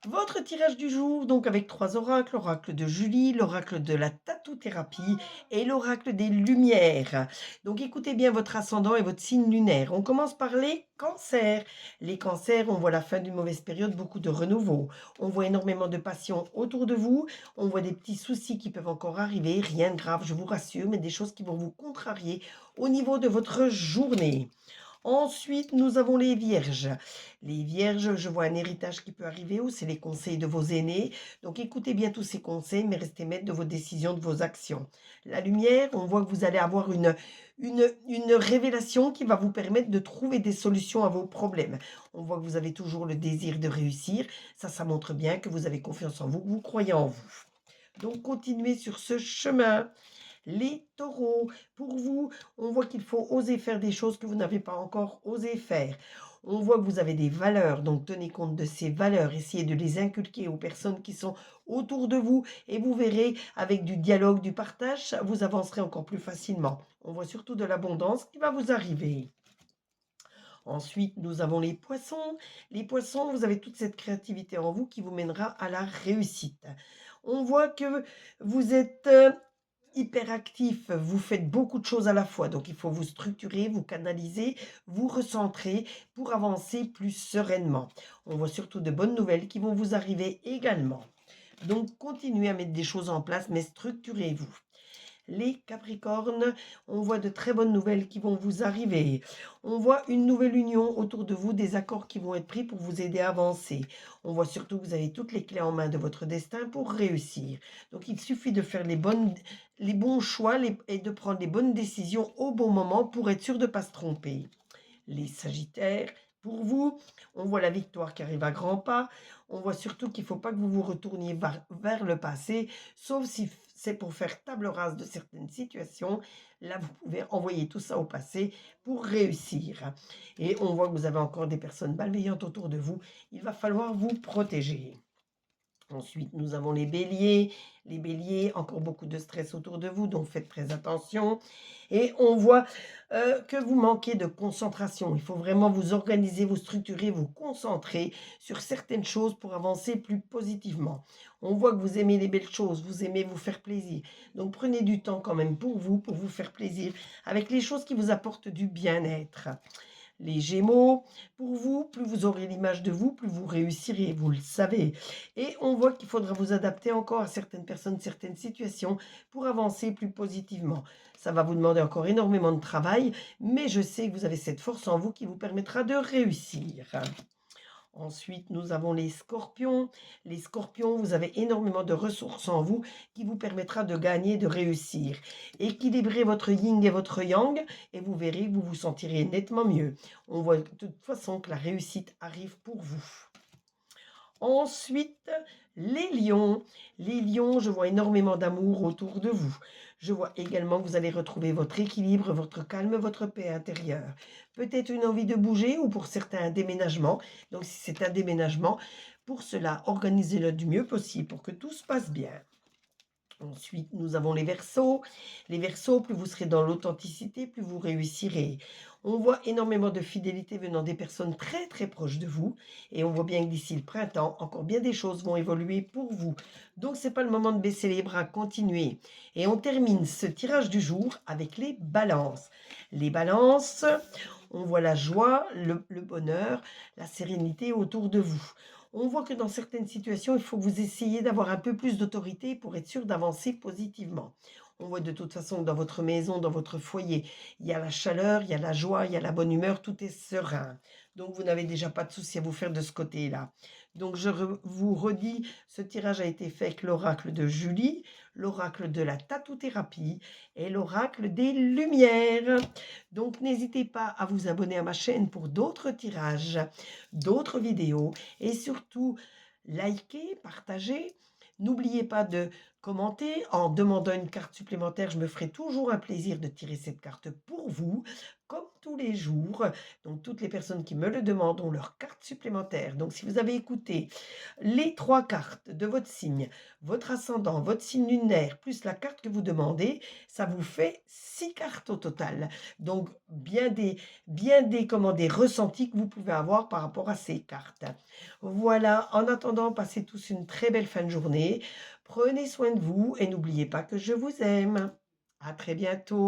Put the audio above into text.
Votre tirage du jour, donc avec 3 oracles, l'oracle de Julie, l'oracle de la tatou-thérapie et l'oracle des lumières. Donc écoutez bien votre ascendant et votre signe lunaire. On commence par les cancers. Les cancers, on voit la fin d'une mauvaise période, beaucoup de renouveau. On voit énormément de passion autour de vous. On voit des petits soucis qui peuvent encore arriver. Rien de grave, je vous rassure, mais des choses qui vont vous contrarier au niveau de votre journée. Ensuite, nous avons les vierges. Les vierges, je vois un héritage qui peut arriver ou c'est les conseils de vos aînés. Donc écoutez bien tous ces conseils, mais restez maître de vos décisions, de vos actions. La lumière, on voit que vous allez avoir une révélation qui va vous permettre de trouver des solutions à vos problèmes. On voit que vous avez toujours le désir de réussir. Ça montre bien que vous avez confiance en vous, que vous croyez en vous. Donc continuez sur ce chemin. Les taureaux, pour vous, on voit qu'il faut oser faire des choses que vous n'avez pas encore osé faire. On voit que vous avez des valeurs, donc tenez compte de ces valeurs, essayez de les inculquer aux personnes qui sont autour de vous et vous verrez, avec du dialogue, du partage, vous avancerez encore plus facilement. On voit surtout de l'abondance qui va vous arriver. Ensuite, nous avons les poissons. Les poissons, vous avez toute cette créativité en vous qui vous mènera à la réussite. On voit que vous êtes hyperactif, vous faites beaucoup de choses à la fois, donc il faut vous structurer, vous canaliser, vous recentrer pour avancer plus sereinement. On voit surtout de bonnes nouvelles qui vont vous arriver également. Donc continuez à mettre des choses en place, mais structurez-vous. Les Capricornes, on voit de très bonnes nouvelles qui vont vous arriver. On voit une nouvelle union autour de vous, des accords qui vont être pris pour vous aider à avancer. On voit surtout que vous avez toutes les clés en main de votre destin pour réussir. Donc il suffit de faire les bons choix et de prendre les bonnes décisions au bon moment pour être sûr de ne pas se tromper. Les Sagittaires, pour vous, on voit la victoire qui arrive à grands pas. On voit surtout qu'il ne faut pas que vous vous retourniez vers le passé, sauf si c'est pour faire table rase de certaines situations. Là, vous pouvez envoyer tout ça au passé pour réussir. Et on voit que vous avez encore des personnes malveillantes autour de vous. Il va falloir vous protéger. Ensuite, nous avons les béliers. Les béliers, encore beaucoup de stress autour de vous, donc faites très attention. Et on voit que vous manquez de concentration. Il faut vraiment vous organiser, vous structurer, vous concentrer sur certaines choses pour avancer plus positivement. On voit que vous aimez les belles choses, vous aimez vous faire plaisir. Donc prenez du temps quand même pour vous faire plaisir avec les choses qui vous apportent du bien-être. Les Gémeaux, pour vous, plus vous aurez l'image de vous, plus vous réussirez, vous le savez. Et on voit qu'il faudra vous adapter encore à certaines personnes, certaines situations pour avancer plus positivement. Ça va vous demander encore énormément de travail, mais je sais que vous avez cette force en vous qui vous permettra de réussir. Ensuite, nous avons les scorpions. Les scorpions, vous avez énormément de ressources en vous qui vous permettra de gagner, de réussir. Équilibrez votre yin et votre yang et vous verrez que vous vous sentirez nettement mieux. On voit de toute façon que la réussite arrive pour vous. Ensuite, les lions. Les lions, je vois énormément d'amour autour de vous. Je vois également que vous allez retrouver votre équilibre, votre calme, votre paix intérieure. Peut-être une envie de bouger ou pour certains un déménagement. Donc si c'est un déménagement, pour cela, organisez-le du mieux possible pour que tout se passe bien. Ensuite, nous avons les Verseaux. Les Verseaux, plus vous serez dans l'authenticité, plus vous réussirez. On voit énormément de fidélité venant des personnes très très proches de vous et on voit bien que d'ici le printemps, encore bien des choses vont évoluer pour vous. Donc c'est pas le moment de baisser les bras, continuez. Et on termine ce tirage du jour avec les balances. Les balances, on voit la joie, le bonheur, la sérénité autour de vous. On voit que dans certaines situations, il faut que vous essayiez d'avoir un peu plus d'autorité pour être sûr d'avancer positivement. On voit de toute façon que dans votre maison, dans votre foyer, il y a la chaleur, il y a la joie, il y a la bonne humeur, tout est serein. Donc vous n'avez déjà pas de souci à vous faire de ce côté-là. Donc vous redis, ce tirage a été fait avec l'oracle de Julie, l'oracle de la tatou-thérapie et l'oracle des lumières. Donc n'hésitez pas à vous abonner à ma chaîne pour d'autres tirages, d'autres vidéos et surtout likez, partagez. N'oubliez pas de commenter en demandant une carte supplémentaire. Je me ferai toujours un plaisir de tirer cette carte pour vous. comme tous les jours. Donc toutes les personnes qui me le demandent ont leur carte supplémentaire. Donc si vous avez écouté les 3 cartes de votre signe, votre ascendant, votre signe lunaire, plus la carte que vous demandez, ça vous fait 6 cartes au total. Donc bien des comment, des ressentis que vous pouvez avoir par rapport à ces cartes. Voilà, en attendant, passez tous une très belle fin de journée. Prenez soin de vous et n'oubliez pas que je vous aime. À très bientôt.